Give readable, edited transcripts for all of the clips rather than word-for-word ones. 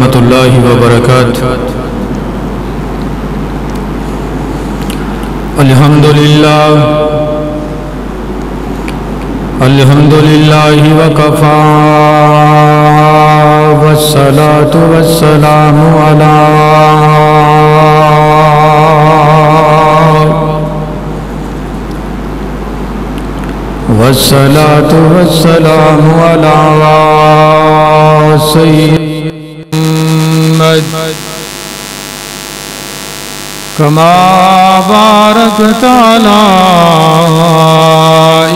ورحمۃ اللہ وبرکاتہ۔ الحمدللہ وکفا والصلاة والسلام علی سیدنا کما بارکت علی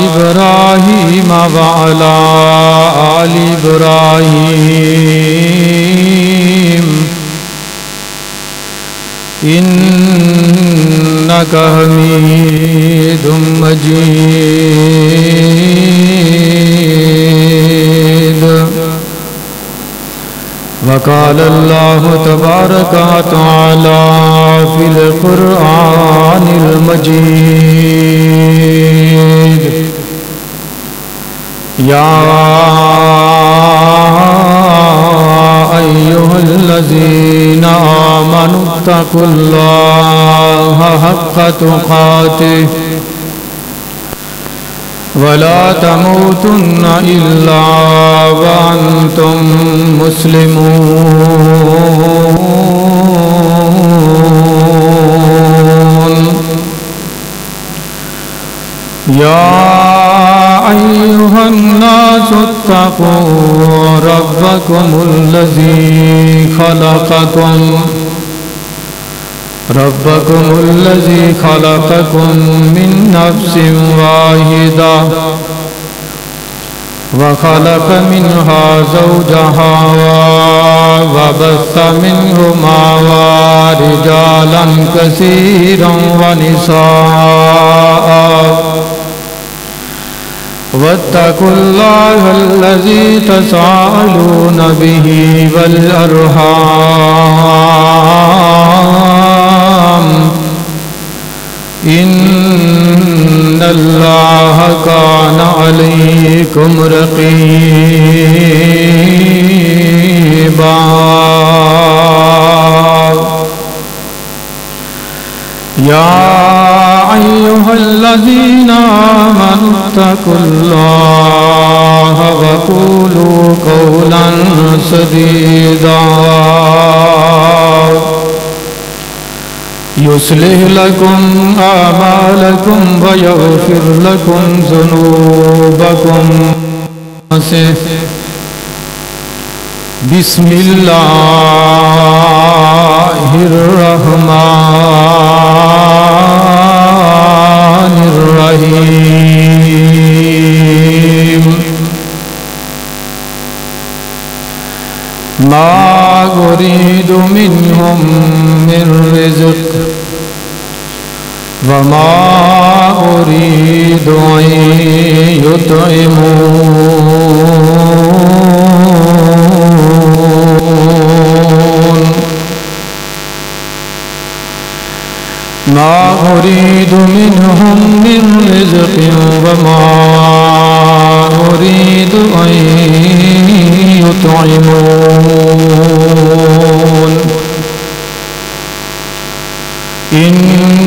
ابراہیم وعلی آل ابراہیم انک حمید مجید۔ وقال اللہ تبارک وتعالی فی القرآن المجید یا ایھا الذین آمنوا اتقوا اللہ حق تقاتہ ولا تموتن الا وانتم مسلمون۔ یا ایھا الناس اتقوا ربکم الذی خلقکم من نفس واحدہ وخلق منها زوجها وبث منهما رجالا كثيرا ونساء واتقوا الله الذي تساءلون به والأرحام ان اللہ کان علیکم رقیبا۔ یا ایھا الذین آمنوا اتقوا اللہ وقولوا قولا سدیدا یصلح لکم اعمالکم ویغفر لکم ذنوبکم۔ بسم اللہ الرحمن الرحیم۔ ما أريد منهم من رزق وما أريد أن يطعمون۔ ما أريد منهم من رزق وما أريد أن يطعمون ان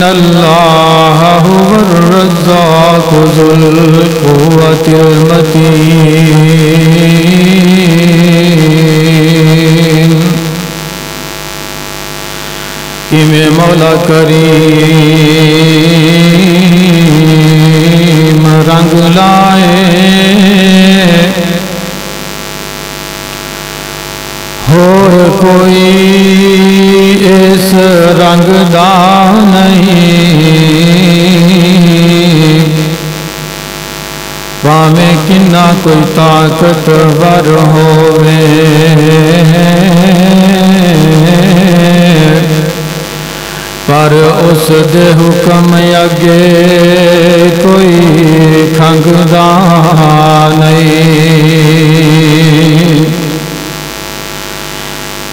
اللہ هو الرزاق ذو القوة المتین۔ میں مولا کریم رنگ لائے اور کوئی اس رنگ دا نہیں، پاویں کنا کوئی طاقتور ہووے، پر اس دے حکم اگے کوئی کھنگدا نہیں۔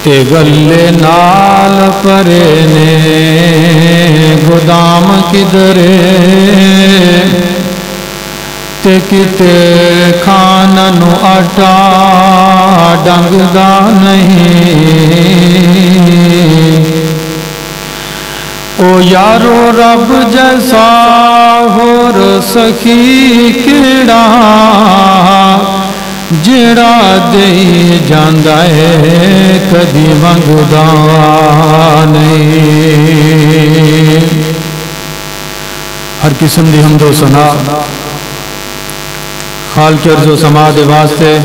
تے گلے نال پرے نے گودام کدرے تے کتے کھان نو آٹا ڈنگدا نہیں یارو رب جیسا ہور سخی کیڑا جڑا دے جاندا ہے کدی منگدا نہیں۔ ہر قسم دی حمد و ثنا خالق ارض و سما دے واسطے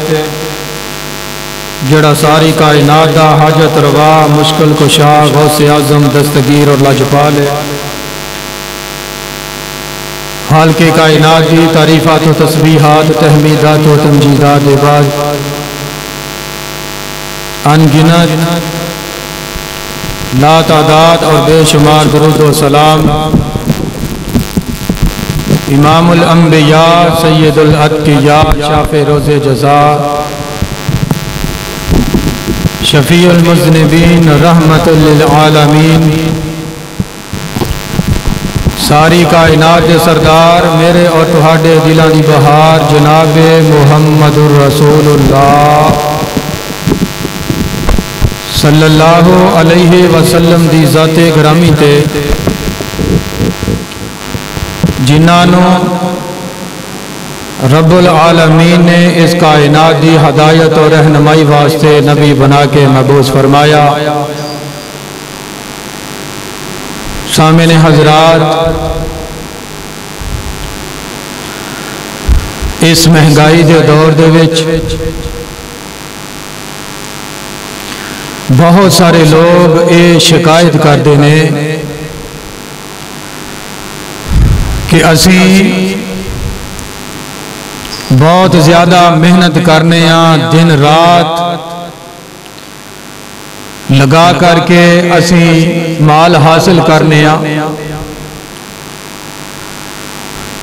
جڑا ساری کائنات دا حاجت روا مشکل کشا غوث اعظم دستگیر اور لاجپال ہے۔ خالق کائنات دی تعریفات و تسبیحات تحمیدات و تمجیدات دے بعد انگنت لا تعداد اور بے شمار درود و سلام امام الانبیاء سید الاتقیاء شافع روز جزا شفیع المذنبین رحمت للعالمین ساری کائنات کے سردار میرے اور تہاڈے دلاں دی بہار جناب محمد الرسول اللہ صلی اللہ علیہ وسلم دی ذات گرامی تے جنہاں رب العالمین نے اس کائنات دی ہدایت اور رہنمائی واسطے نبی بنا کے مبعوث فرمایا۔ سامعین حضرات، اس مہنگائی دے دور دے وچ بہت سارے لوگ یہ شکایت کرتے ہیں کہ اسی بہت زیادہ محنت کرنے ہاں، دن رات لگا کر کے اسی مال حاصل کرنے ہاں،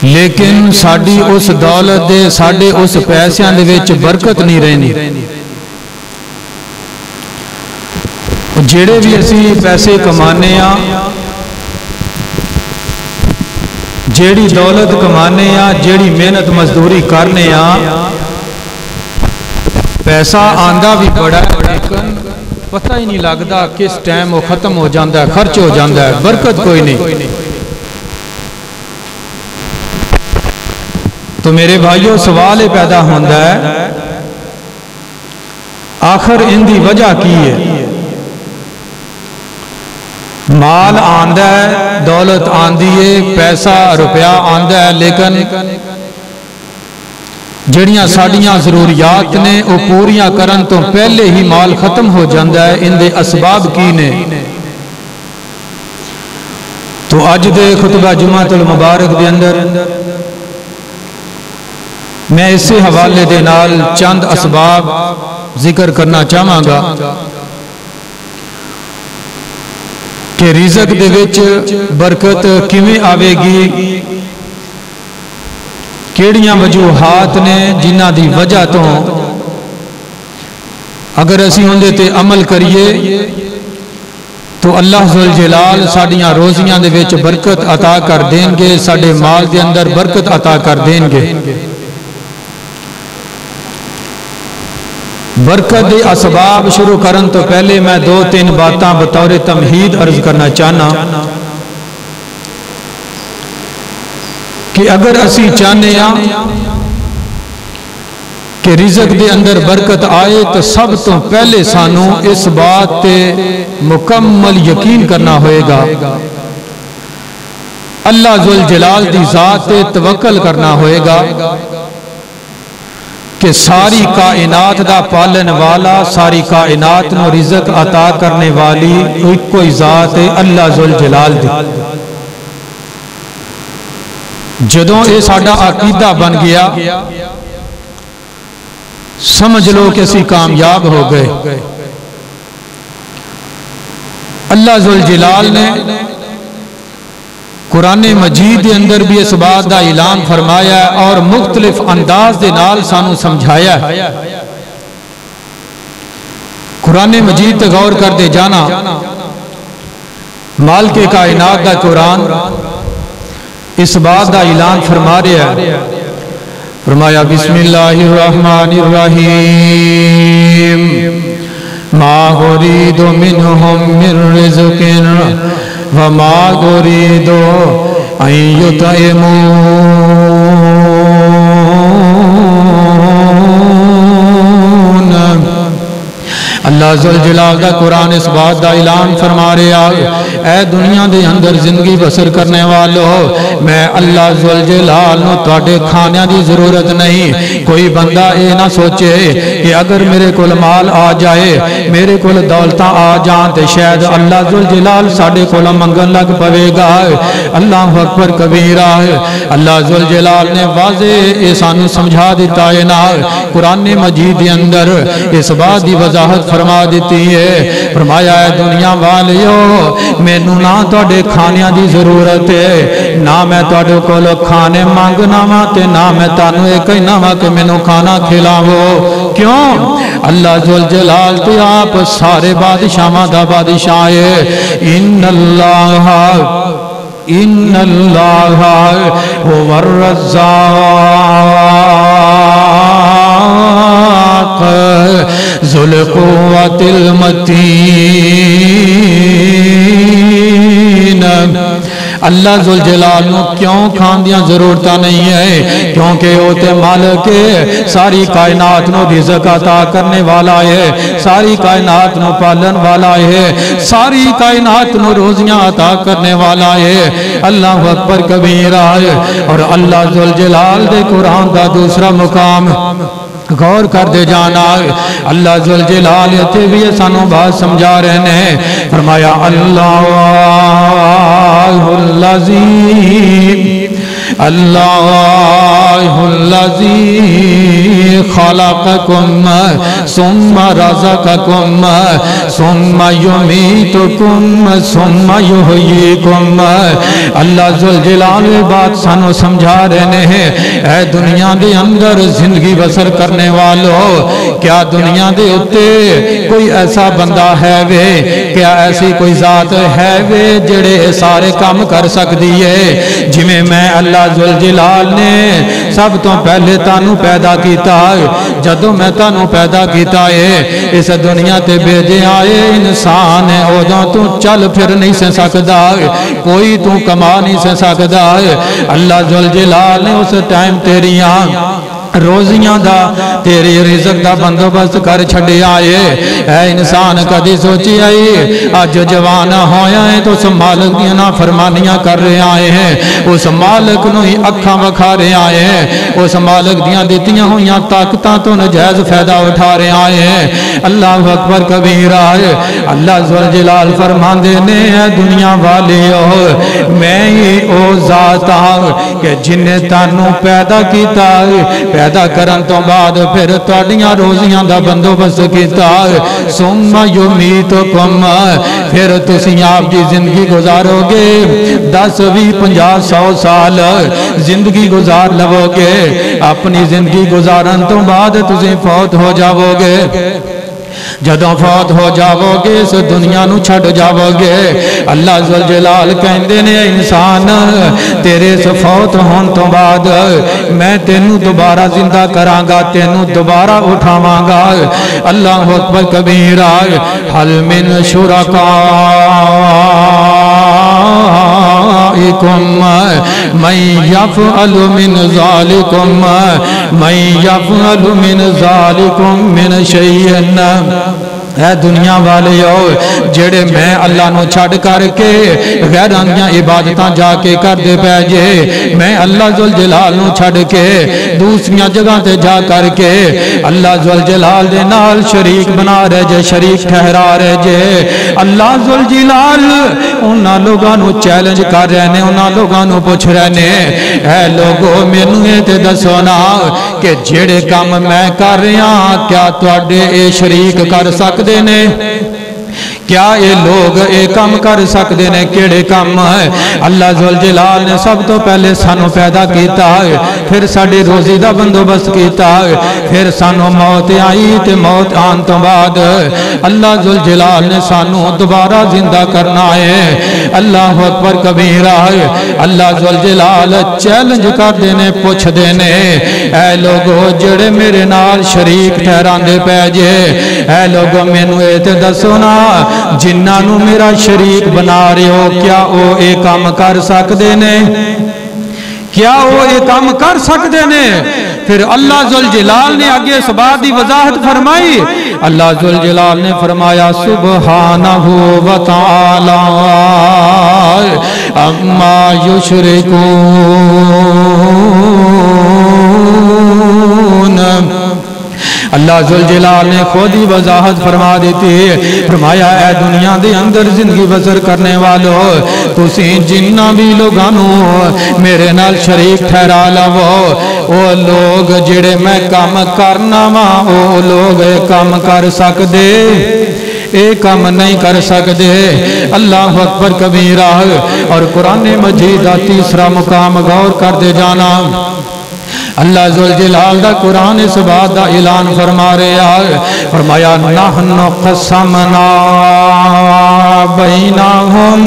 لیکن ساڈی اس دولت دے ساڈے اس پیسیاں دے وچ برکت نہیں رہنی۔ جڑے بھی اسی پیسے کمانے ہاں، جیڑی دولت کمانے ہاں، جیڑی محنت مزدوری کرنے ہاں، پیسہ آندا بھی بڑا ہے لیکن پتہ ہی نہیں لگتا کس ٹائم وہ ختم ہو جاتا ہے، خرچ ہو جاتا ہے، برکت کوئی نہیں۔ تو میرے بھائیوں سوال پیدا ہوتا ہے آخر ان دی وجہ کی ہے؟ مال آندا ہے، دولت آندی ہے، پیسہ روپیہ آندا ہے، لیکن جڑیاں ساڈیاں ضروریات نے وہ پوریاں کرن تو پہلے ہی مال ختم ہو جاتا ہے۔ ان دے اسباب کی نے؟ تو اج دے خطبہ جمعۃ المبارک دے اندر میں اسی حوالے دے نال چند اسباب ذکر کرنا چاہاں گا کہ رزق دے وچ برکت کیویں آوے گی، کیڑیاں وجوہات نے جنہ دی وجہ تو اگر اسی اندے تے عمل کریے تو اللہ ذوالجلال ساڈیاں روزیاں دے وچ برکت عطا کر دیں گے، ساڈے مال دے اندر برکت عطا کر دیں گے۔ برکت دے اسباب شروع کرن تو پہلے میں دو تین باتاں بطور تمہید عرض کرنا چاہنا کہ اگر اسی چاہنے ہاں کہ رزق دے اندر برکت آئے تو سب تو پہلے سانو اس بات تے مکمل یقین کرنا ہوئے گا، اللہ ذوالجلال دی ذات تے توکل کرنا ہوئے گا کہ ساری کائنات دا پالن والا، ساری کائنات نو رزق عطا کرنے والی ایک کوئی ذات ہے، اللہ ذوالجلال دی۔ جدوں یہ ساڈا عقیدہ بن گیا سمجھ لو کہ اسی کامیاب ہو گئے۔ اللہ ذوالجلال نے قرآن مجید دے اندر بھی اس بات دا اعلان فرمایا ہے اور مختلف انداز دے نال سانو سمجھایا ہے۔ قرآن مجید تے غور کر دے جانا، مالک کائنات دا قرآن اس بات دا اعلان فرما رہا ہے، فرمایا بسم اللہ الرحمن الرحیم ما اريد منهم من رزق वमा उरीदु अन युतइमून। अल्लाह ज़ुल जलाल दा कुरान इस बात का ऐलान फरमा रहा है, ऐ दुनिया के अंदर जिंदगी बसर करने वालों, मैं अल्लाह ज़ुल जलाल नूं तुहाडे खाने की जरूरत नहीं। कोई बंदा ये ना सोचे कि अगर मेरे कोल माल आ जाए, मेरे कोल दौलत आ जान तो शायद अल्लाह ज़ुल जलाल साडे कोल मंगन लग पवेगा। अल्लाह अकबर कबीरा। अल्लाह ज़ुल जलाल ने वाज़े ये सानू समझा दिता है ना कुरान मजीद के अंदर इस बात की वजाहत फरमा दी है। फरमाया है दुनिया वालियो, मैनू ना तुहाडे खाने की जरूरत है, ना मैं तुहाडे कोल खाने मंगना वा ते ना मैं तुहानू ये कहना वा कि मैनू खाना खिलावो। क्यों? अल्लाह ज़ुल जलाल ते आप सारे बादशाहां दा बादशाह है। इन्नल्लाह हुवर रज़्ज़ाक़ ज़ुल क़ुव्वतिल मतीन। अल्लाह ज़ुल जलाल नूं क्यों खान दियां जरूरत नहीं है? क्योंकि वो ते मालिक है, सारी कायनात नूं रिज़्क़ अता करने वाला है, सारी कायनात नूं पालन वाला है, सारी कायनात नूं रोज़ियां अता करने वाला है। अल्लाह अकबर कबीरा। और अल्लाह ज़ुल जलाल दे कुरान का दूसरा मुकाम गौर कर दे जाना। अल्लाह ज़ुल जलाल इत्थे भी सानू बात समझा रहे हैं। फरमाया अल्लाहुल्लज़ी खलक़कुम सुम्मा रज़क़कुम सुम्मा युमीतुकुम सुम्मा युहयीकुम। अल्लाह ज़ुल जलाल बात सानू समझा रहे हैं, ऐ दुनिया के अंदर जिंदगी बसर करने वालों, क्या दुनिया के उत्ते कोई ऐसा बंदा है वे, क्या ऐसी कोई जात है वे जेड़े सारे काम कर सकती है? जिमें मैं अल्लाह ज़ुल जलाल ने सब तो पहले तानू पैदा किया, जदों मैं तानू पैदा किया है इस दुनिया ते भेजे आए इंसान है, उदों तू चल फिर नहीं से सकता, कोई तू कमा नहीं से सकता। अल्लाह ज़ुल जलाल ने उस टाइम तेरियां रोजियां दा तेरे रिज़्क़ दा बंदोबस्त कर छड़िया है। इंसान कदी सोची आई अज जवान होया है तो उस मालिक दी नाफरमानियां कर रहे आए हैं, उस मालिक नूं ही अखां विखा रहे आए हैं, उस मालिक दियां दित्तियां होइयां ताकतां तो नजायज फायदा उठा रहे आए हैं। अल्लाह अकबर कबीरा। अल्लाह ज़ुल जलाल फरमांदे ने दुनिया वालियो, मैं ही ओ ज़ात हां कि जिन्ने तानू पैदा कीता, पैदा करन तो बाद फिर तुहाडियां रोजियां दा बंदोबस्त कीता। सुम्मा युमीतुकुम, फिर तुसीं आप दी जिंदगी गुजारोगे 10 20 50 100 साल जिंदगी गुजार लवोगे। अपनी जिंदगी गुजारन तो बाद तुसीं फौत हो जाओगे। जदों फौत हो जाओगे इस दुनिया नूं छड़ जाओगे। अल्लाह ज़ुल जलाल कहंदे ने इंसान तेरे इस फौत होने तो बाद मैं तेनू दोबारा जिंदा करांगा, तेनू दोबारा उठावांगा। अल्लाह अकबर कबीरा। हल मिन शुरकाइकुम मन यफ़अलु मिन ज़ालिकुम मन यफ़अलु मिन ज़ालिकुम मिन शैइन। है दुनिया वाले जेड़े मैं अल्लाह नू छड़ करके गैरां दियां इबादतां जाके करदे पै जे, मैं अल्लाह ज़ुल जलाल नू छड़ के दूसरियां जगह ते जा करके अल्लाह ज़ुल जलाल दे नाल शरीक बना रहे जे, शरीक ठहरा रहे जे। अल्लाह ज़ुल जलाल उन्हां लोगां नू चैलेंज कर रहे ने, उन्हां लोगां नू पुछ रहे ने, ऐ लोगो मैनू ये ते दसो ना कि जेड़े काम मैं कर रहा क्या तुहाडे ए शरीक कर सकते ने? क्या ये लोग ये काम कर सकते हैं? केड़े काम है? अल्लाह ज़ुल जलाल ने सब तो पहले सानू पैदा किया है, फिर साड़ी रोजी का बंदोबस्त किया है, फिर सानू मौत आई तो मौत आने तो बाद अल्लाह ज़ुल जलाल ने सानू दोबारा जिंदा करना है। अल्लाह अकबर कबीरा। अल्लाह ज़ुल जलाल चैलेंज करते ने, पुछते ने, ऐ लोगो जेड़े मेरे नाल शरीक ठहरांदे पै जे, ऐ लोगो मैनू ये ते दसो ना जिन्हां नूं मेरा शरीक बना रहे हो क्या वो ये काम कर सकते ने क्या वो ये काम कर सकते ने फिर अल्लाह जुल जलाल ने आगे इस बात की वजाहत फरमाई अल्लाह जुल जलाल ने फरमाया सुब्हानहू व तआला अम्मा युशरिकून अल्लाह जुल जलाल ने खुद ही वजाहत फरमा देती है फरमाया ऐ दुनिया दे अंदर जिंदगी बसर करने वालों तुसी जिन्ना भी लोगानू मेरे नाल शरीक ठहरा लवो ओ लोग जिहड़े मैं काम करना वा ओ लोग काम कर सकदे ये काम नहीं कर सकते अल्लाह अकबर कबीरा और कुरान मजीद का तीसरा मुकाम गौर करते जाना अल्लाह जुल जलाल दा कुरान इस बात का ऐलान फरमा रहा है फरमाया नहनु क़समना बैनहुम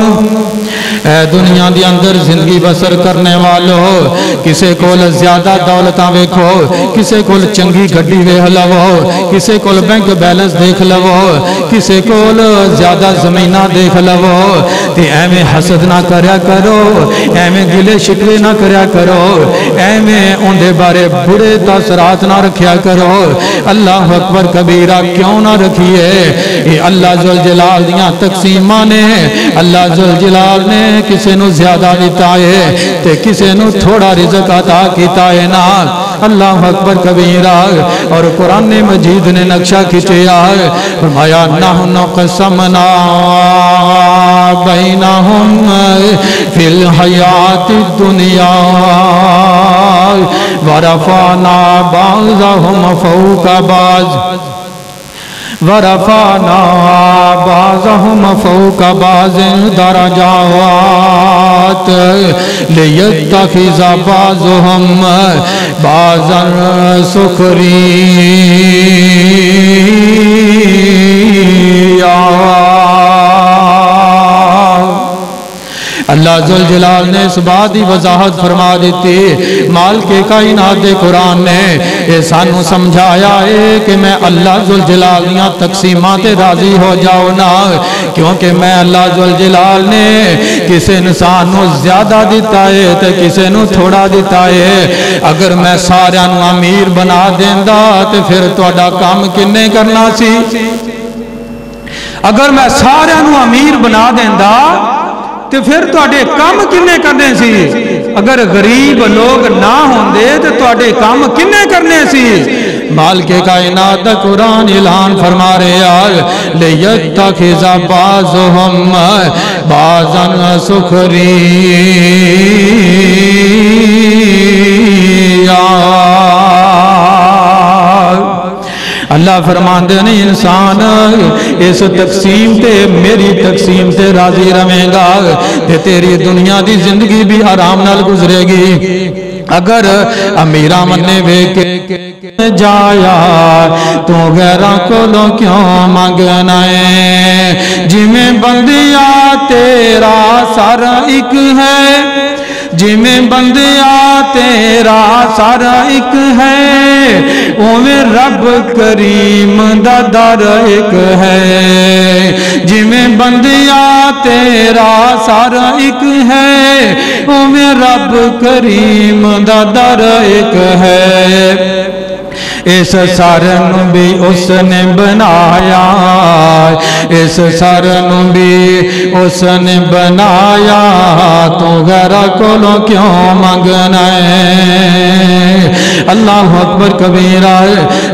दुनिया के अंदर जिंदगी बसर करने वालों किसी को ज्यादा दौलत वेखो किसी को चंगी गड्डी वेख लवो किसी को बैंक बैलेंस देख लवो किसी को ज्यादा जमीन देख लवो ते एवें हसद ना करया करो एवें गिले शिकवे ना करया करो एवें उनके बारे बुरे तसरात ना रखिया करो अल्लाह अकबर कबीरा क्यों ना रखिए ये अल्लाह जुल जलाल दियां तकसीमां ने अल्लाह जुल जलाल ने किसी नू ज्यादा दिता है ते किसी नू थोड़ा रिज़्क़ अता कीता है ना अल्लाह अकबर कबीरा और कुरान मजीद ने नक्शा खींचा है फरमाया नहनु क़समना बैनहुम फिल हयाति दुनिया वरफाना बाज़हुम फौका बाज़ वरफाना बाज़हुम फौका बाज़िन दरजात लियत्तखिज़ बाज़ुहुम बाज़न सुखरिया अल्लाह जुल जलाल ने इस बात की वजाहत फरमा दी माल के कायनात दे कुरान ने ये सानू समझाया है कि मैं अल्लाह जुल जलाल दियां तकसीमां ते राजी हो जाओ ना क्योंकि मैं अल्लाह जुल जलाल ने किसी इंसान नू ज्यादा दिता है ते किसी नू थोड़ा दिता है अगर मैं सारियां नू अमीर बना देंदा ते फिर तुहाडा काम किन्ने करना सी अगर मैं सारियां नू अमीर बना देंदा ते फिर तुहाडे काम किन्ने करने सी अगर गरीब लोग ना होंदे ते तुहाडे काम किन्ने करने सी माल के कायनात दा कुरान ऐलान फरमा रहा लियत्तखिज़ बाज़ुहुम बाज़न सुखरिया अल्लाह फरमाते ने इंसान इस तकसीम ते मेरी तकसीम से राजी रहेगा ते तेरी दुनिया की जिंदगी भी आराम नाल गुजरेगी अगर अमीरा मन्ने वेख जाया तू गैरां कोलों क्यों मंगना है जिमें बंदिया तेरा सारा एक है जिमें बंदिया तेरा सारा एक है उवें रब करीम दा दर एक है जिमें बंदिया तेरा सारा एक है उवें रब करीम दा दर एक है इस सर नू भी उसने बनाया इस सर नू भी उसने बनाया तू घर कोलों क्यों मंगना है अल्लाह अकबर कबीरा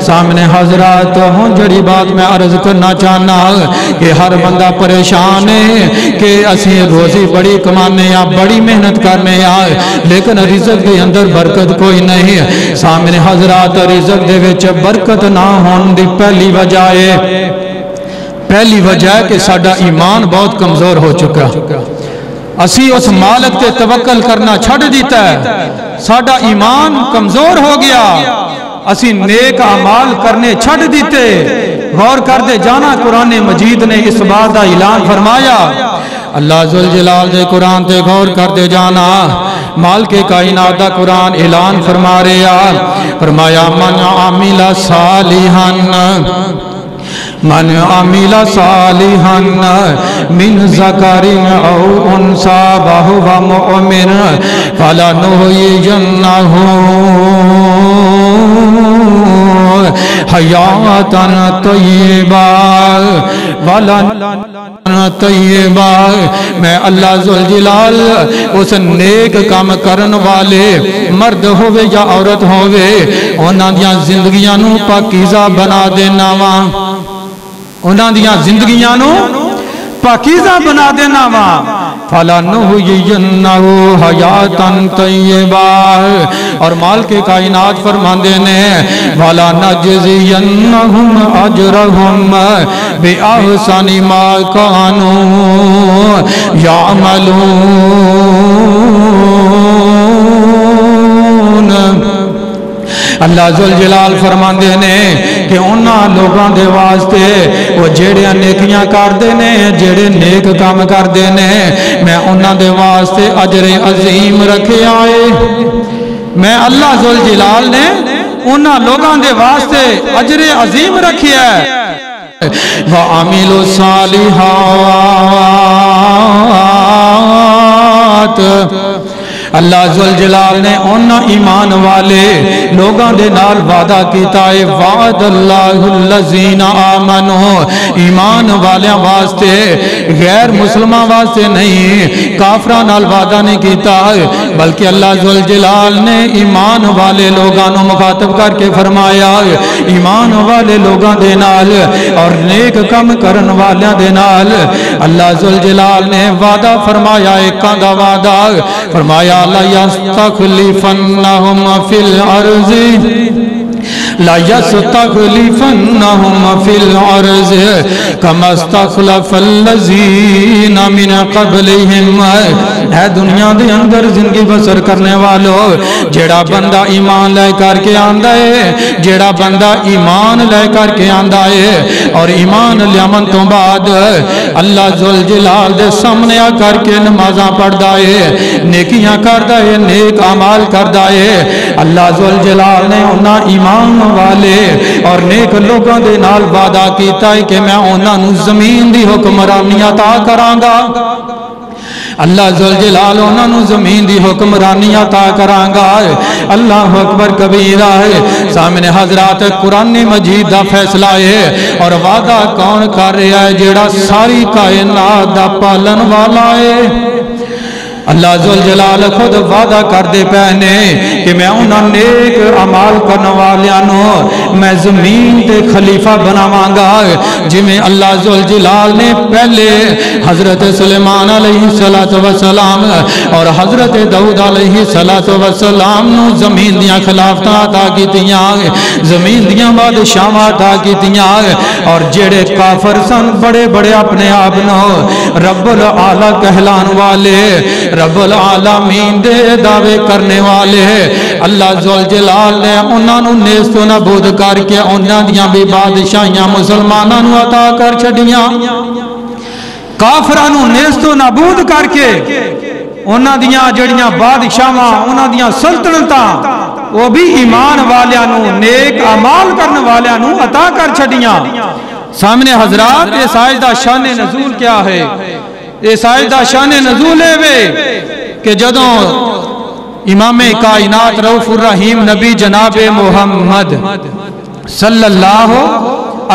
सामने हजरात हूँ जड़ी बात मैं अर्ज करना चाहना कि हर बंदा परेशान है कि असी रोजी बड़ी कमाने आ बड़ी मेहनत करने आ लेकिन रिज़्क़ के अंदर बरकत कोई नहीं सामने हजरात रिज़्क़ दे विच बरकत ना होने की पहली वजह है कि साडा ईमान बहुत कमजोर हो चुका असी उस मालिक ते तवक्कल करना छड़ दिता है साडा ईमान कमजोर हो गया असी नेक अमाल करने छड़ दिते गौर करते जाना कुरान मजीद ने इस बात का ऐलान फरमाया अल्लाह जुल जलाल दे कुरान ते गौर करते जाना माल के कायनात दा कुरान ऐलान फरमा रहा फरमाया मन आमिला सालिहन من عمل صالحا من ذکر او انثى وهو مؤمن فلنحيینه حیاة طیبہ طیبہ. میں اللہ ذوالجلال اس نیک کام کرن والے مرد ہوئے یا عورت ہوئے انہاں دیاں زندگیاں نو پاکیزہ بنا دینا وا انہاں دیاں زندگیاں نو پاکیزہ بنا دینا وا فَلَنُحْيِيَنَّهُ حَيَاةً طَيِّبَةً. اور مالک کائنات فرماندے نے وَلَنَجْزِيَنَّهُمْ أَجْرَهُمْ بِأَحْسَنِ مَا كَانُوا يَعْمَلُونَ. اللہ ذوالجلال فرماندے نے کہ انہاں لوگاں دے واسطے وہ جیڑے نیکیاں کر دینے جیڑے نیک کام کر دینے میں انہاں دے واسطے اجر عظیم رکھے آئے. میں اللہ ذوالجلال نے انہاں لوگاں دے واسطے اجر عظیم رکھے ہے. وَعَمِلُوا الصَّالِحَاتِ. اللہ ذوالجلال نے ان ایمان والے لوگاں دے نال وعدہ کیتا ہے وعد اللہ الذین آمنوا. ایمان والیاں واسطے غیر مسلمان واسطے نہیں کافراں نال وعدہ نہیں کیتا بلکہ اللہ ذوالجلال نے ایمان والے لوگاں نو مخاطب کر کے فرمایا ایمان والے لوگاں دے نال اور نیک کم کرن والیاں دے نال اللہ ذوالجلال نے وعدہ فرمایا ایک دا وعدہ فرمایا لا يستخلفنهم في الأرض لا يستخلفنهم في الأرض كما استخلف الذين من قبلهم. اے دنیا دے اندر زندگی بسر کرنے والو جیڑا بندہ ایمان لے کر کے آندہ ہے جیڑا بندہ ایمان لے کر کے آندہ ہے اور ایمان لیامن تو بعد اللہ ذوالجلال دے سامنے آ کر کے نمازاں پڑھدا ہے نیکیاں کردا ہے نیک اعمال کردا ہے اللہ ذوالجلال نے انہاں ایمان والے اور نیک لوگوں دے نال وعدہ کیتا ہے کہ میں انہاں نو زمین دی حکمرانی عطا کراں گا. اللہ ذوالجلال انہاں نو زمین دی حکمرانی عطا کراں گا. اللہ اکبر کبیرہ ہے. سامنے حضرات قرآن مجید دا فیصلہ ہے اور وعدہ کون کر رہا ہے جیڑا ساری کائنات دا پالن والا ہے. اللہ ذوالجلال خود وعدہ کر دے پہنے کہ میں انہاں نیک عمال کرنے والیانو میں زمین تے خلیفہ بناواں گا جی میں اللہ ذوالجلال نے پہلے حضرت سلیمان علیہ السلام اور حضرت داؤد علیہ السلام نو زمین دیاں خلافتاں عطا کیتیاں زمین دیاں بادشاہاں عطا کیتیاں اور جڑے کافر سن بڑے بڑے اپنے آپ نو رب العالی کہلان والے رب العالمین دے دعوے کرنے والے اللہ ذوالجلال نے انہاں نو نیست و نابود کر کے انہاں دیاں بھی بادشاہیاں مسلماناں نو عطا کر چھڑیاں کافراں نو نیست و نابود کر کے انہاں دیاں جڑیاں بادشاہاں انہاں دیاں سلطنتاں وہ بھی ایمان والیاں نو نیک اعمال کرنے والیاں نو عطا کر چھڑیاں. سامنے حضرات اس آیت دا شان نزول کیا ہے؟ اس آیت دا شان نزول ہے کہ جدوں امام کائنات رؤوف الرحیم نبی جناب محمد صلی اللہ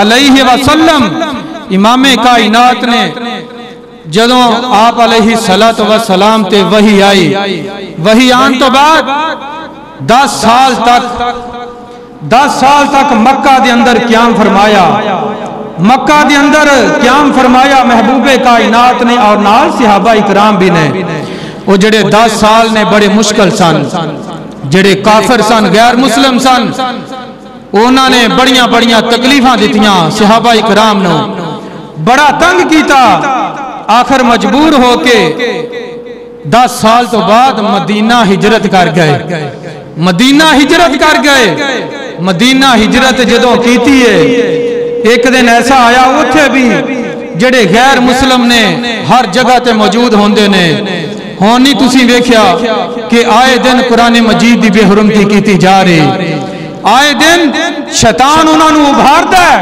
علیہ وسلم امام کائنات نے جدوں آپ علیہ السلام تے وحی آئی وحی آن تو بعد 10 سال تک مکہ دے اندر قیام فرمایا مکہ دے اندر قیام فرمایا محبوب کائنات نے اور نال صحابہ اکرام بھی نے وہ جڑے 10 سال نے بڑے مشکل سن جڑے کافر سن غیر مسلم سن انہوں نے بڑیاں بڑیاں تکلیفاں دیتیاں صحابہ اکرام نو بڑا تنگ کیتا آخر مجبور ہو کے 10 سال تو بعد مدینہ ہجرت کر گئے مدینہ ہجرت جدوں کیتی ہے ایک دن ایسا آیا اتھے بھی جڑے غیر مسلم نے ہر جگہ تے موجود ہوندے نے ہونی تسی ویکھیا کہ آئے دن قرآن مجید دی بے حرمتی کیتی جا رہی آئے دن شیطان انہاں نو ابھاردا ہے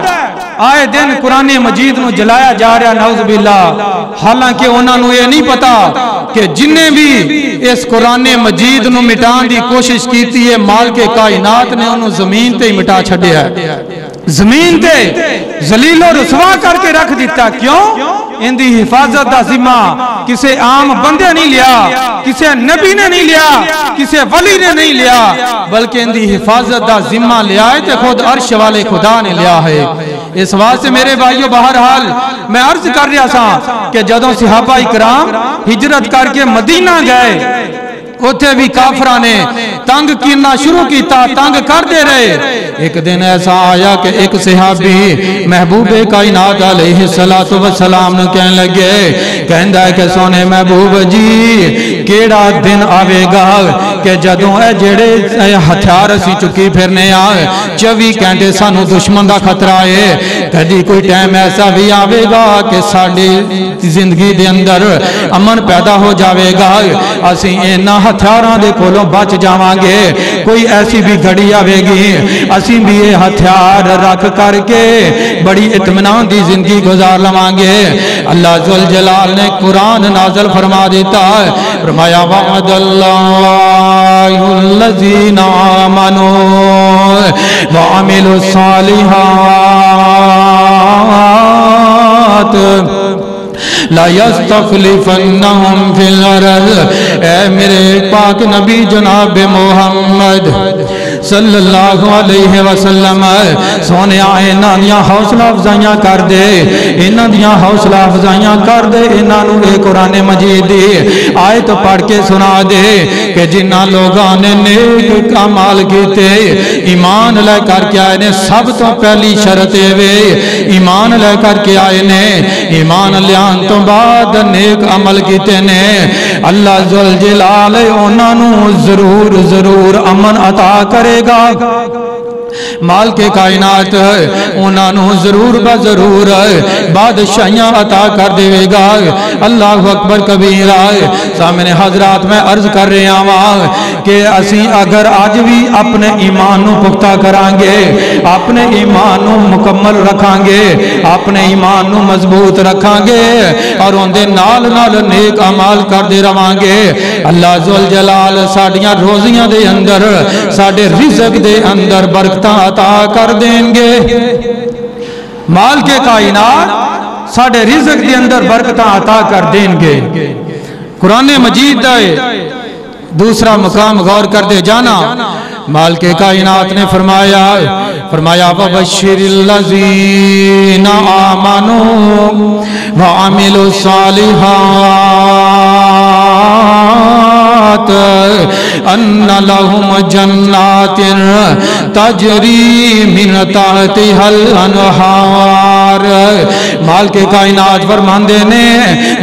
آئے دن قرآن مجید نو جلایا جا رہا نعوذ باللہ، حالانکہ انہوں نے یہ نہیں پتا کہ جنہیں بھی اس قرآن مجید نو مٹان دی کوشش کیتی ہے مالک کائنات نے انہوں زمین تے ہی مٹا چھڑیا ہے، زمین تے ذلیل و رسوا کر کے رکھ دیتا. کیوں؟ ان دی حفاظت دا ذمہ کسے عام بندے نہیں لیا، کسے نبی نے نہیں لیا، کسے ولی نے نہیں لیا، بلکہ ان دی حفاظت دا ذمہ لیا ہے تے خود عرش والے خدا نے لیا ہے. اس واسطے میرے بھائیو بہرحال میں عرض کر رہا تھا کہ جدوں صحابہ اکرام ہجرت کر کے مدینہ گئے، اتھے بھی کافرہ نے تنگ کرنا شروع کیتا، تنگ کر دے رہے. ایک دن ایسا آیا کہ ایک صحابی محبوب کائنات علیہ السلام نے کہنے لگے، کہندہ ہے کہ سونے محبوب جی کیڑا دن آوے گا کہ جدوں اے جڑے ہتھیار اسی چکی پھرنے آئے 24 گھنٹے سانو دشمن دا خطرہ ہے، کدی کوئی ٹائم ایسا بھی آوے گا کہ ساڈی زندگی دے اندر امن پیدا ہو جاوے گا، اسی اینا ہتھیاراں دے کولوں بچ جاواں گے. کوئی ایسی بھی گھڑی آوے گی اسی بھی یہ ہتھیار رکھ کر کے بڑی اطمینان دی زندگی گزار لواں گے. اللہ ذوالجلال نے قرآن نازل فرما دیتا ہے، فرمایا وعد اللہ الذین آمنوا وعملوا الصالحات لا یستخلفنہم فی الارض. اے میرے پاک نبی جناب محمد صلی اللہ علیہ وسلم سونے انہاں دیاں حوصلہ افزائیاں کر دے، انہاں دیاں حوصلہ افزائیاں کر دے، انہاں نو اے قرآن مجید دی آیت پڑھ کے سنا دے کہ جنہ لوگاں نے نیک اعمال کیتے ایمان لے کر کے آئے نے. سب تو پہلی شرط وے ایمان لے کر کے آئے نے، ایمان لیان تو بعد نیک عمل کیتے نے. اللہ ذوالجلال انہاں نو ضرور ضرور امن عطا کرے گا. مالک کائنات انہاں نو ضرور بضرور بادشاہیاں عطا کر دے گا. اللہ اکبر کبیرہ. سامنے حضرات میں عرض کر رہا ہوں کہ اسی اگر آج بھی اپنے ایمان نو پختہ کران گے، اپنے ایمان نو مکمل رکھاں گے، اپنے ایمان نو مضبوط رکھاں گے اور ان دے نال نال نیک اعمال کر دے رواں گے، اللہ ذوالجلال ساڈیاں روزیاں دے اندر ساڈے رزق دے اندر برکتاں عطا کر دیں گے. مالک کائنات ساڈے رزق دے اندر برکتاں عطا کر دیں گے. قرآن مجید دے دوسرا مقام غور کر دے جانا. مالک کائنات نے فرمایا وَبَشِّرِ الَّذِينَ آمَنُوا وَعَمِلُوا الصَّالِحَاتِ أَنَّ لَهُمْ جَنَّاتٍ تَجْرِي مِنْ تَحْتِهَا الْأَنْهَارُ. مالک کائنات فرماندے نے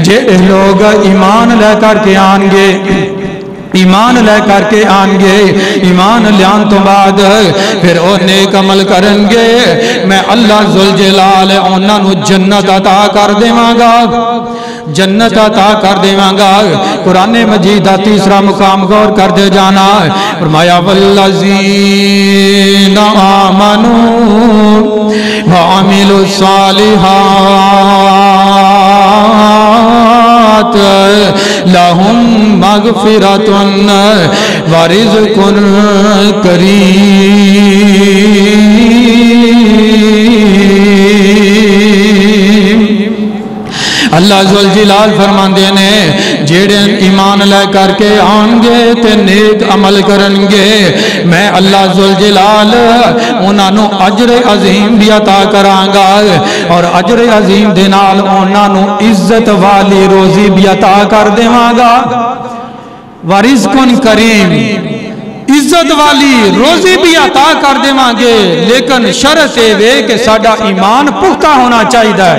جڑے لوگ ایمان لے کر کے آن گے، ایمان لے کر کے آن گے، ایمان لیان تو بعد پھر وہ نیک عمل کرن گے، میں اللہ ذوالجلال انہاں نو جنت عطا کر دیواں گا، جنت عطا کر دیواں گا. قرآن مجید دا تیسرا مقام غور کر دے جانا. فرمایا والذین آمنوا وعملوا الصالحات لهم مغفرة ورزق کریم. اللہ ذوالجلال فرماندے نے جیڑے ایمان لے کر کے آن گے تے نیک عمل کرن گے، میں اللہ ذوالجلال انہاں نو اجر عظیم بھی عطا کراں گا اور اجر عظیم دے نال انہاں نو عزت والی روزی بھی عطا کر دیواں گا. ورزق کریم، عزت والی روزی بھی عطا کر دیواں گے، لیکن شرط ہے کہ ساڈا ایمان پختہ ہونا چاہیے.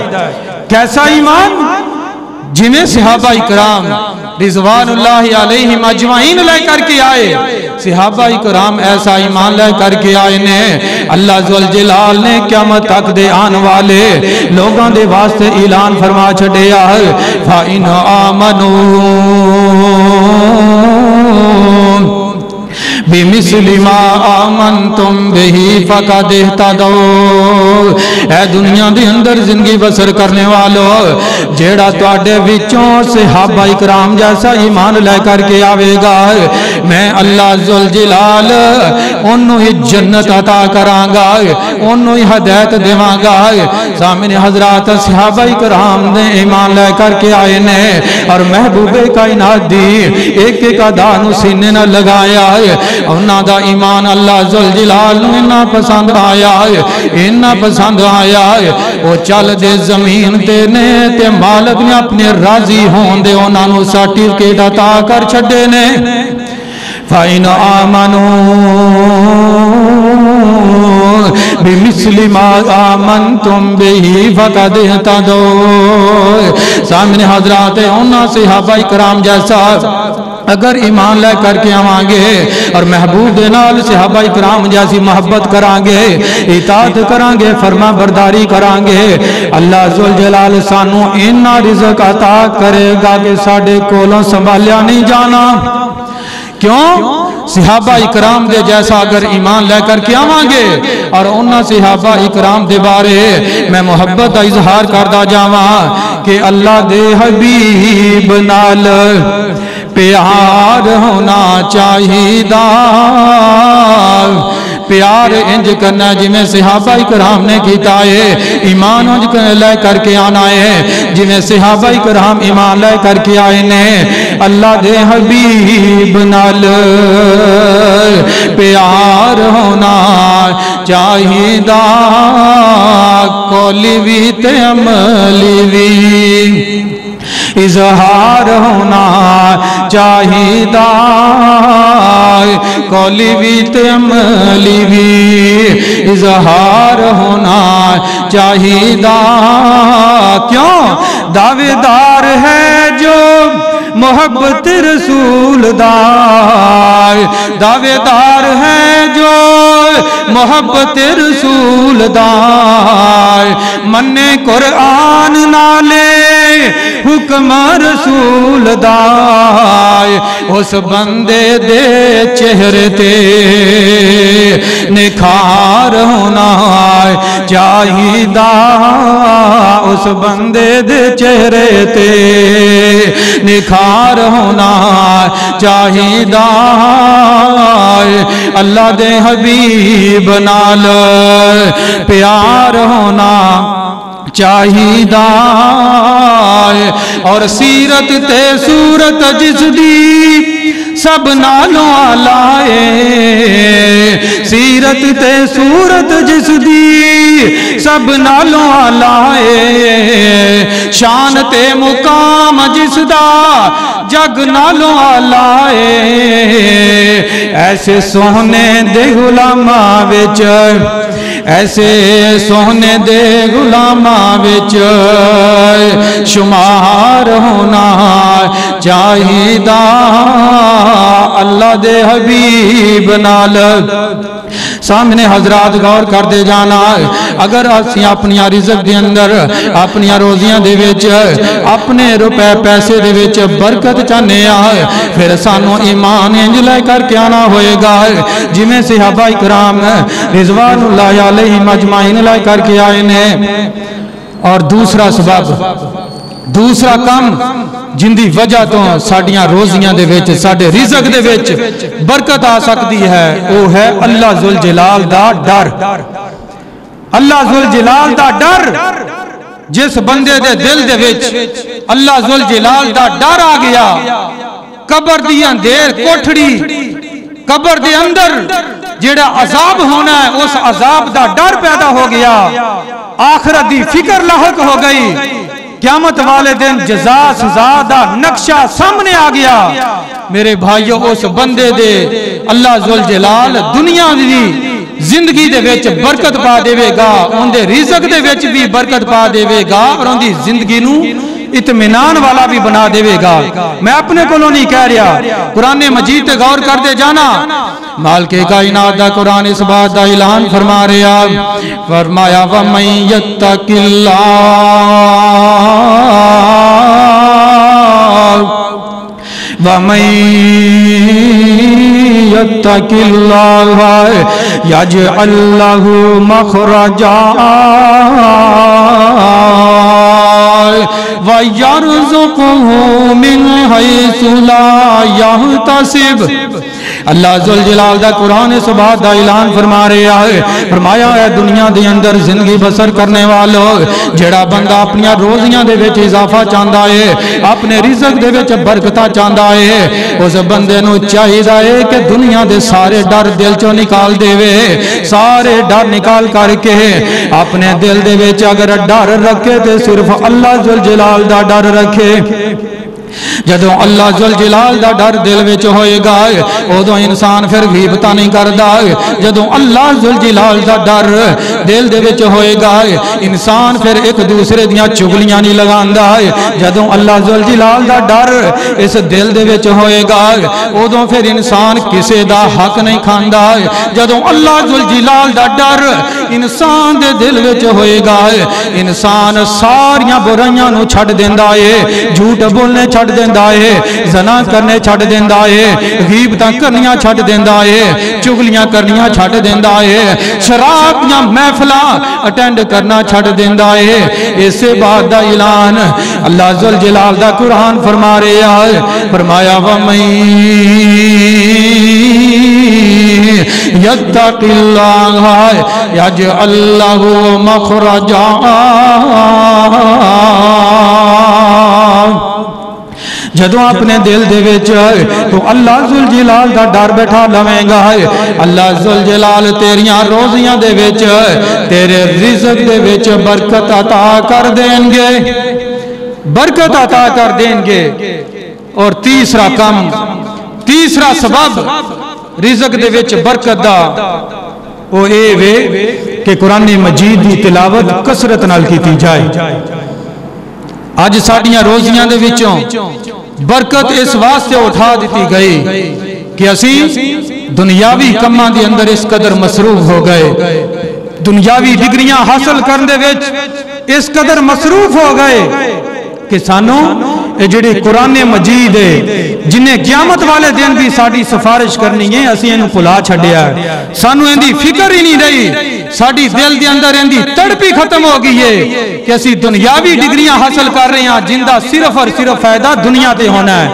کیسا ایمان؟ جنہیں صحابہ اکرام رضوان اللہ علیہم اجمعین لے کر کے آئے، صحابہ اکرام ایسا ایمان لے کر کے آئے نے اللہ ذوالجلال نے قیامت تک دے آن والے لوگاں دے واسطے اعلان فرما چھڑیا ہے فَإِنْ آمَنُوا بِمِثْلِ مَا آمَنْتُمْ بِهِ فَقَدْ اهْتَدَوْا. اے دنیا دے اندر زندگی بسر کرنے والو جیڑا تواڈے وچوں صحابہ اکرام جیسا ایمان لے کر کے آوے گا میں اللہ ذوالجلال انہوں ہی جنت عطا کراں گا انہوں ہی ہدایت دیواں گا سامنے حضرات صحابہ اکرام نے ایمان لے کر کے آئے نے اور محبوب کائنات دی ایک ایک ادانو سینے نہ لگایا انہاں دا ایمان اللہ ذوالجلال انہاں پسند آیا انہاں پسند آیا وہ چل دے زمین تے نے تے مالک نے اپنے راضی ہون دے انہاں نو سرٹیفکیٹ عطا کر چھڈے نے فَإِنْ آمَنُوا بِمِثْلِ مَا آمَنْتُمْ بِهِ فَقَدِ اهْتَدَوْا سامنے حضرات انہاں صحابہ اکرام جیسا اگر ایمان لے کر کے آوان گے اور محبوب دے نال صحابہ اکرام جیسی محبت کران گے اطاعت کران گے فرما برداری کران گے اللہ ذوالجلال سانو انہاں رزق عطا کرے گا کہ ساڈے کولوں سنبھالیا نہیں جانا کیوں صحابہ اکرام دے جیسا اگر ایمان لے کر کے آوان گے اور انہاں صحابہ اکرام دے بارے میں محبت دا اظہار کردہ جاواں کہ اللہ دے حبیب نال پیار ہونا چاہیدہ پیار انج کرنا جی میں صحابہ اکرام نے کیتا ہے ایمان انج لے کر کے آنا ہے جی میں صحابہ اکرام ایمان لے کر کے آئے نے اللہ دے حبیب نال پیار ہونا چاہیدہ قولی بھی تے عملی بھی اظہار ہونا چاہیدہ قولی بھی تے عملی بھی اظہار ہونا چاہیدہ کیوں دعوے دار ہے جو محبت رسول دار دعوے دار ہے جو محبت رسول دار مننے قرآن نالے حکم رسول دار اس بندے دے چہرے تے نکھار ہونا چاہیدہ اس بندے دے چہرے تے نکھار ہونا چاہیدہ اللہ دے حبیب نال پیار ہونا چاہیدہ اور سیرت تے صورت جس دی سب نالوں آلائے سیرت تے صورت جس دی سب نالوں آلائے شان تے مقام جس دا جگ نالوں آلائے ایسے سونے دے غلاماں وچ ایسے سونے دے غلاماں وچ شمار ہونا چاہیدہ اللہ دے حبیب نال سامنے حضرات غور کر دے جانا اگر اسی اپنی رزق دے اندر اپنی روزیاں دے وچ اپنے روپے پیسے دے وچ برکت چاہنے آئے پھر سانو ایمان انج لے کر کے آنا ہوئے گا جی میں صحابہ اکرام رضوان اللہ علیہ مجمعین لے کر کے آئے نے اور دوسرا سبب دوسرا کم جن دی وجہ تو ساڑیاں روزیاں دے وچ ساڑے رزق دے وچ برکت آ سکتی ہے وہ ہے اللہ ذوالجلال دا ڈر اللہ ذوالجلال دا ڈر جس بندے دے دل دے وچ اللہ ذوالجلال دا ڈر آ گیا قبر دی اندھیر کوٹھڑی قبر دے اندر جیڑا عذاب ہونا ہے اس عذاب دا ڈر پیدا ہو گیا آخرت دی فکر لاحق ہو گئی قیامت والے دن جزا سزا دا نقشہ سامنے آ گیا میرے بھائیو اس بندے دے اللہ ذوالجلال دنیا دی زندگی دے وچ برکت پا دے گا ان دے رزق دے وچ بھی برکت پا دے گا اور ان دی زندگی نو اطمینان والا بھی بنا دے گا میں اپنے کو نہیں کہہ رہا قرآن مجید تے غور کر دے جانا مالک کائنات دا قرآن اس بات دا اعلان فرما رہا فرمایا وَمَن يَتَّقِ اللَّهَ وَمَن यत्तकिल्लाह यजअल लहू मखरजा व यरज़ुक़हू मिन हैसु ला यहतसिब। अल्लाह जुल जलाल दा कुरान इस बात दा ऐलान फरमा रहा है, फरमाया है दुनिया दे अंदर जिंदगी बसर करने वालों जेड़ा बंदा अपनी रोजियां दे विच इजाफा चाहता है, अपने रिज़्क दे विच बरकतां चाहता है, उस बंदे नूं चाहिदा है कि दुनिया दे सारे डर दिल चों निकाल देवे। सारे डर निकाल करके अपने दिल दे विच अगर डर रखे तो सिर्फ अल्लाह जुल जलाल दा डर रखे। जदों अल्लाह जुल जलाल दा डर दिल विच होएगा उदों इंसान फिर गीबतां नहीं करदा। जदों अल्लाह जुल जलाल दा डर दिल दे विच होएगा इंसान फिर एक दूसरे दियां चुगलियां नहीं लगांदा। जदों अल्लाह जुल जलाल दा डर इस दिल दे विच होएगा उदों फिर इंसान किसे दा हक नहीं खांदा। जदों अल्लाह जुल जलाल दा डर इंसान दे दिल विच होएगा इंसान सारियां बुराइयां नूं छड्ड देंदा है, झूठ बोलने छड्ड देंदा है, ज़ना करने छड्ड देंदा है, गीबतां करनियां छड्ड देंदा है, चुगलियां करनियां छड्ड देंदा है, शराब दियां महफिलां अटेंड करना छड्ड देंदा है। इसे बात दा ऐलान अल्लाह जुल जलाल दा कुरान फरमा रहा है, फरमाया वमन यत्तकिल्लाह यजअल लहू मखरजा। जदों अपने दिल दे विच तो अल्लाह जुल जलाल दा डर बैठा लवेगा, अल्लाह जुल जलाल तेरियां रोजियां दे विच तेरे रिज़्क दे विच बरकत अता कर देंगे, बरकत अता कर देंगे। और तीसरा काम, तीसरा सबब रिज़्क दे विच बरकत दा वो ये वे कि कुरान मजीद दी तिलावत कसरत नाल कीती जाए। अज साडियां रोजियां दे विचों बरकत इस वास्ते उठा दी गई कि असी दुनियावी कमां दे अंदर इस कदर मसरूफ हो गए, दुनियावी डिग्रियां हासिल करने दे विच इस कदर मसरूफ हो गए कि सानू जिहड़ी कुरान मजीद है जिन्हें क़यामत वाले दिन भी साडी सिफारिश करनी है असी इहनूं भुला छड्डिया। सानू इहदी फिक्र ही नहीं रही, साडी दिल दे अंदर इहदी तड़प ही खत्म हो गई है कि असी दुनियावी डिग्रियां हासिल कर रहे हैं जिंदा सिर्फ और सिर्फ फायदा दुनिया ते होना है।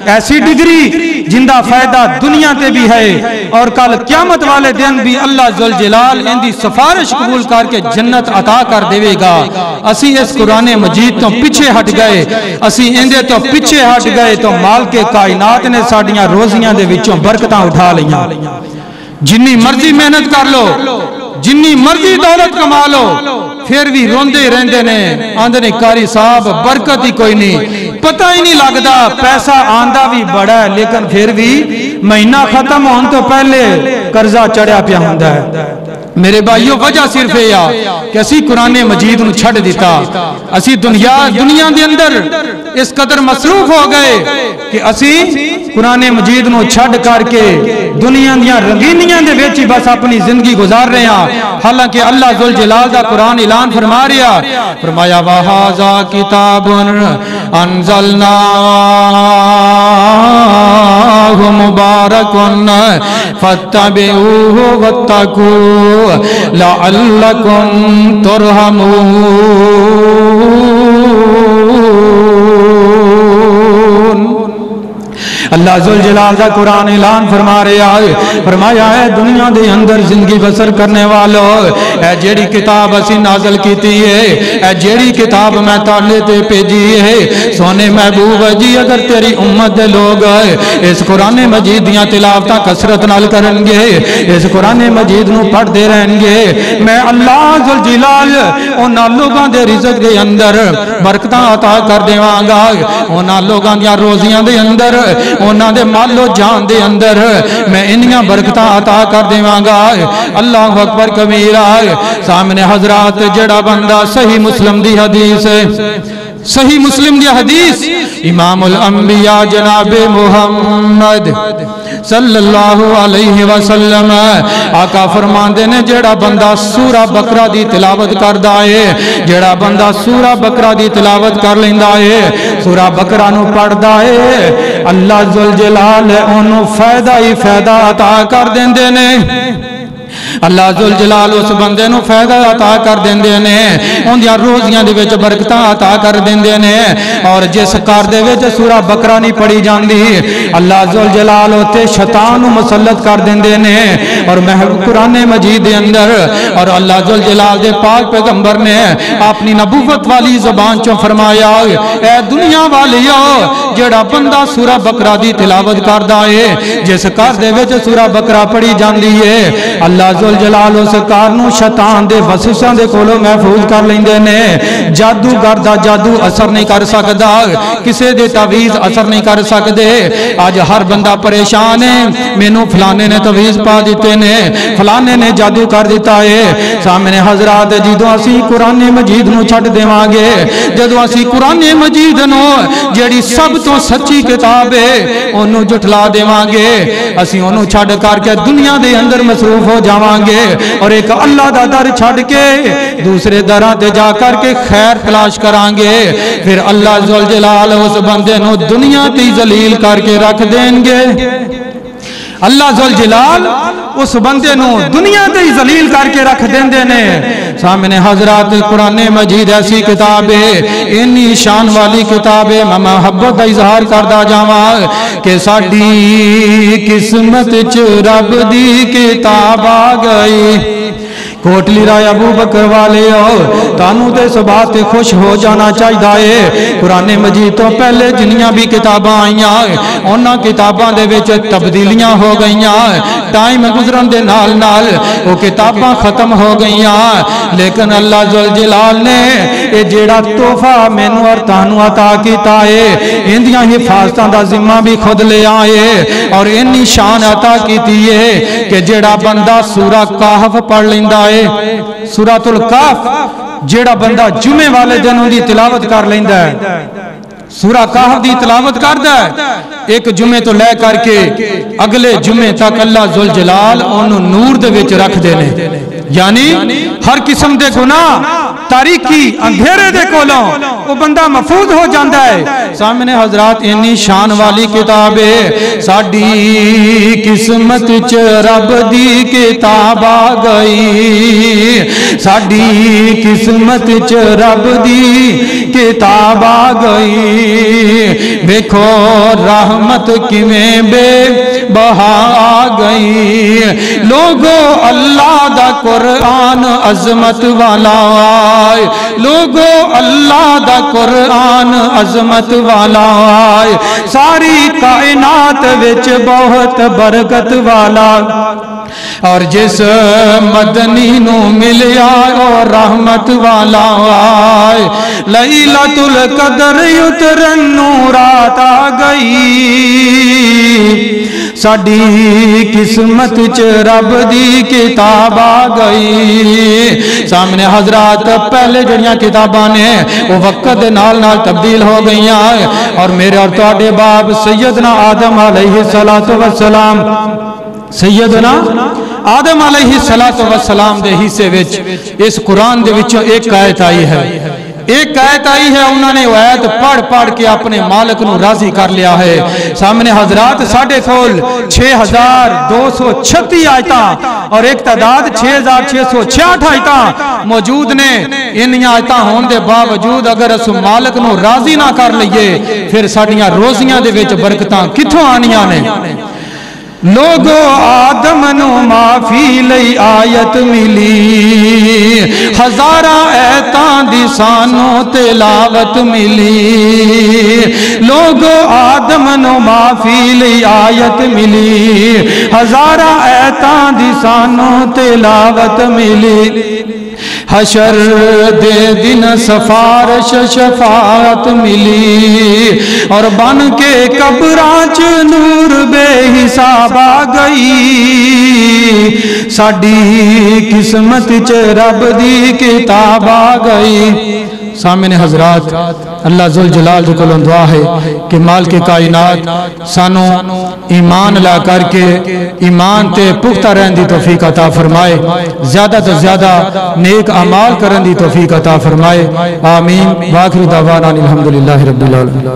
ऐसी डिग्री जिंदा फायदा दुनिया ते भी है और कल क़यामत वाले दिन भी अल्लाह जुल जलाल इहदी सिफारिश कबूल करके जन्नत अता कर देवेगा। असी इस कुरान मजीद तो पीछे हट गए, असी इहदे तो पीछे हट गए तो मालिक कायनात ने साडियां रोजियां दे विचों बरकतां उठा लईयां। जिन्नी मर्जी मेहनत कर लो, जिन्नी मर्जी दौलत कमा लो, फिर भी रोंदे रहंदे ने, आंदे ने कारी साहब बरकत ही कोई नहीं, पता ही नहीं लगता। पैसा आंदा भी बड़ा है लेकिन फिर भी महीना खत्म होने तो पहले कर्जा चढ़िया पिया हुंदा है। मेरे भाइयों वजह सिर्फ यह आ कि असी कुरान मजीद नूं छड्ड दिता, असी दुनिया दे अंदर इस कदर मसरूफ हो गए कि असी कुरान मजीद नूं छड्ड करके दुनिया दियां रंगीनियां दे विच बस अपनी जिंदगी गुजार रहे हैं। हालांकि अल्लाह जुल जलाल दा कुरान ऐलान फरमा रहा, फरमाया वहाज़ा किताबुन अंज़लनाहु मुबारकुन फत्तबिऊहु वत्तकू लअल्लकुम तुरहमून। अल्लाह जुल जलाल दा कुरान ऐलान फरमा रहा है, फरमाया है दुनिया दे अंदर जिंदगी बसर करने वालों ए जेड़ी किताब असी नाज़िल कीती है, ए जेड़ी किताब मैं ताले ते भेजी है, सोने महबूब जी अगर तेरी उम्मत दे लोग इस कुरान मजीद दियां तिलावतां कसरत नाल करनगे, इस कुरान मजीद नूं पढ़दे रहणगे, मैं अल्लाह जुल जलाल उन्हां लोगां दे रिज़्क दे अंदर बरकतां अता कर देवांगा। उन्हां लोगां दियां रोजियां दे अंदर, उन्हां दे मालो जान दे अंदर मैं इन्नियां बरकतां अता कर देवांगा। अल्लाह अकबर कबीरा। सामने हजरात जेड़ा बंदा सही मुस्लिम दी हदीस है, सही मुस्लिम दी हदीस इमामुल अंबिया जनाबे मुहम्मद सल्लल्लाहु अलैहि वसल्लम। आका फरमांदे ने जेड़ा बंदा सूरा बकरा दी तिलावत करदा है, जेड़ा बंदा सूरा बकरा दी तिलावत कर लेंदा है, सूरा बकरा नू पढ़दा है, अल्लाह जुल जलाल ओनू फायदा ही फायदा अता कर देंदे ने। अल्लाह जुल जलाल उस बंदे नू फायदा अता कर देंदे ने, उन्दियां रोजियां दे विच बरकतां अता कर देंदे ने। और जिस घर दे विच सूरा बकरा नहीं पढ़ी जांदी, अल्लाह जुल जलाल उते शैतान नू मुसल्लत कर देंदे ने। और महबूब कुरान मजीद दे अंदर और अल्लाह जुल जलाल दे पाक पैगंबर ने अपनी नबूवत वाली जुबान चों फरमाया, ऐ दुनिया वालियो जेड़ा बंदा सूरा बकरा दी तिलावत करदा है, जिस घर दे विच सूरा बकरा पढ़ी जांदी है, अल्लाह जुल जलाल उस घर नू शैतान दे वसवसां दे कोलों महफूज कर लेंदे ने। जादूगर दा जादू असर नहीं कर सकदा, किसी दे तवीज़ असर नहीं कर सकदे। अज हर बंदा परेशान है, मैनू फलाने ने तवीज़ पा दिते ने, फलाने ने जादू कर दिता है। सामने हजरात जदों असीं कुरान मजीद नू छड्ड देवांगे, जदों असीं कुरान मजीद नू जेड़ी सब तो सच्ची किताब है ओनू जुठला देवांगे, असीं ओनू छड्ड करके दुनिया दे अंदर मसरूफ हो जावांगे और एक अल्लाह दा दर छड़ के दूसरे दरां ते जा करके खैर तलाश करांगे। फिर अल्लाह जुल जलाल उस बंदे नू दुनिया ते जलील करके रख देंगे। अल्लाह जुल जलाल उस बंदे नू दुनिया ते ही जलील करके रख देंदे ने। सामने हजरात कुरान मजीद ऐसी किताब है, इन्नी शान वाली किताब है, मैं मोहब्बत का इजहार करदा जावां कि साडी किस्मत च रब दी किताब आ गई। कोटली राय अबू बकर वाले हो, तानू ते इस बात ते खुश हो जाना चाहिए। कुरान मजीद तो पहले जिन्नियां भी किताबां आईयां उन्हां किताबां दे विच तब्दीलियां हो गईयां, टाइम गुजरन दे नाल नाल वो किताबां खत्म हो गईयां। लेकिन अल्लाह जुल जलाल ने ये जेड़ा तोहफा मैनू और तानू अता कीता है, इंदियां हिफाजतां दा जिम्मा भी खुद ले आए और इन्नी शान अता कीती है कि जेड़ा बंदा सूरा कहफ पढ़ लेंदा है, सूरतुल कहफ जेड़ा बंदा जुमे वाले दिन उनकी तिलावत कर लेंदा है, सूरा कहफ दी तिलावत करदा है, एक जुमे तो लै करके अगले जुमे तक अल्लाह जुल जलाल ओनू नूर दे विच रखदे ने। यानी हर किस्म दे गुनाह तारीकी अंधेरे दे कोलों वो बंदा महफूज हो जाता है। सामने हजरात इन्नी शान वाली किताब है, साडी किस्मत च रब दी किताब आ गई, साडी किस्मत च रब दी किताब आ गई। देखो रहमत किवें बेबहा आ गई, लोगो अल्लाह दा कुरान अजमत वाला आए, लोगो अल्लाह दा कुरान अजमत वाला आए, सारी कायनात विच बहुत बरकत वाला। और जिस मदनी नू मिलिया और रहमत वाला आए, लैलतुल कदर उतरन नू रात आ गई, साडी किस्मत च रब दी किताब आ गई। सामने हजरात पहले जड़ियां किताबां ने वो वक्त दे नाल नाल तब्दील हो गई और मेरे और तुहाडे बाप सैयदना आदम अलैहिस्सलातु वस्सलाम, सैयदना आदम अलैहिस्सलातु वस्सलाम दे हिस्से विच इस कुरान दे विचों एक आयत आई है, एक आयत आई है, उन्होंने वो आयत पढ़ पढ़ के अपने मालिक नू राजी कर लिया है। सामने हजरात साढ़े कोल 6236 आयतां और एक तादाद 6666 आयतां मौजूद ने। इन आयतां होने के बावजूद अगर अस मालिक नू राजी ना कर लीए फिर साडियां रोजियां दे विच बरकतां कित्थों आनियां ने। लोगो आदम नु माफी लई आयत मिली, हजारा ऐतां दी सानू तिलावत मिली, लोगो आदम नु माफी लई आयत मिली, हजारा ऐतां दी सानू तिलावत मिली। हशर दे दिन सफारश शफात मिली और बन के कब्रां च नूर बेहिसाब आ गई, साडी किस्मत च रब दी किताब आ गई। سامنے حضرات اللہ ذوالجلال جو کلوں دعا ہے کہ مالک کائنات سانو ایمان لا کر کے ایمان تے پختہ رہن دی توفیق عطا فرمائے، زیادہ تو زیادہ نیک اعمال کرن دی توفیق عطا فرمائے، آمین۔ وآخر دعوانا الحمدللہ رب العالمین۔